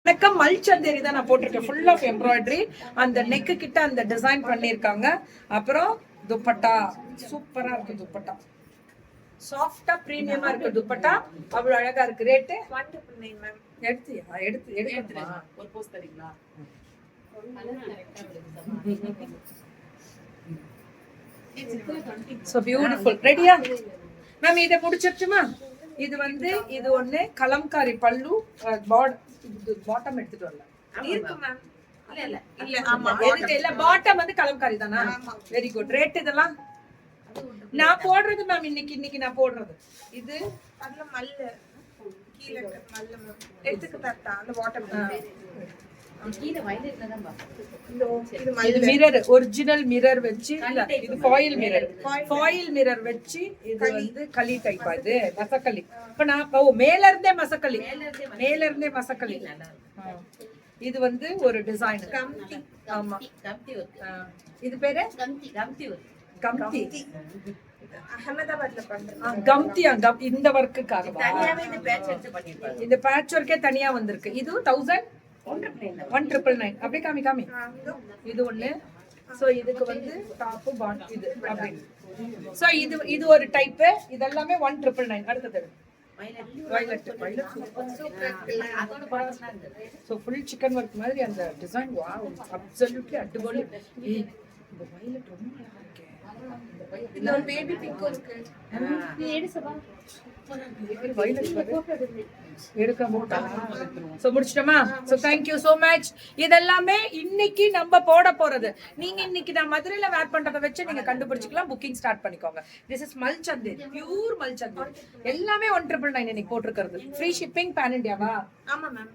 வணக்கம். மல்சந்தேரி தான் நான் போட்டிருக்கேன். Full of embroidery. அந்த நெக்கு கிட்ட அந்த டிசைன் பண்ணிருக்காங்க. அப்புறம் துப்பட்டா சூப்பரா இருக்கு. துப்பட்டா சாஃப்டா பிரீமியமா இருக்கு. துப்பட்டா அவ்வளவு அழகா இருக்கு. Rate 199 ma'am. எடுத்து ஒரு போஸ்ட் தரீங்களா? So beautiful. ரெடியா மேம்? இதை முடிச்சிருச்சுமா? இது வந்து இது ஒண்ணு கலம்காரி பல்லு. பாட்டம் எடுத்துட்டு வரல இருக்கு மேம். இல்ல ஆமா எதுக்கு இல்ல பாட்டம் வந்து கலம்காரி தானா? Very good. ரேட் இதெல்லாம் நான் போடுறது மேம். இன்னைக்கு நான் போடுறது இது அதுல மல்ல கீழ மல்ல மேம். எடுத்துக்கு தட்டா அந்த பாட்டம் கீழ வயலட்ல தான் பா. இது மல்ல மிரர் ஒரிஜினல் மிரர் வச்சு இது ஃபாயில் மிரர் வச்சு இது வந்து களி டைப். இது மசக்களி. இப்ப நான் மேல இருந்தே மசக்களி. இது வந்து ஒரு டிசைன் கம்தி. ஆமா இது பேரு கம்தி. அகமதாபாத்ல பண்றேன். கம்தியா இந்த வர்க்குக்காக தனியாவே இந்த பேட்ச் எடுத்து பண்ணிருப்பாங்க. இந்த பேட்ச் ஒர்க்கே தனியா வந்திருக்கு. இது 1999 அப்படியே காமி. இது ஒண்ணு. சோ இதுக்கு வந்து டாப் பாண்ட் இது அப்படி. சோ இது ஒரு டைப். இதெல்லாமே 1999. அடுத்தது வயலட் அதோட பாட்ஸ்லாம் இருக்கு. சோ ஃபுல் சிக்கன் வர்க் மாதிரி அந்த டிசைன். Wow, absolutely அடிபொலி. இந்த வயலட் ரொம்ப அழகா இருக்கு. இந்த ஒரு பேபி பிங்க் இருக்கு. நீ எடு சபா. முடிச்சிட்டோமா? So thank you so much. இதெல்லாமே இன்னைக்கு நம்ம போட போறது. நீங்க இன்னைக்கு நான் மதுரையில வேர் பண்றத வச்சு நீங்க கண்டுபிடிச்சிக்கலாம். புக்கிங் ஸ்டார்ட் பண்ணிக்கோங்க. This is Malchanderi, pure Malchanderi. எல்லாமே 1999 இன்னைக்கு போட்டிருக்கிறது. ஃப்ரீ ஷிப்பிங் பேன் இண்டியாவா? ஆமா மேம்.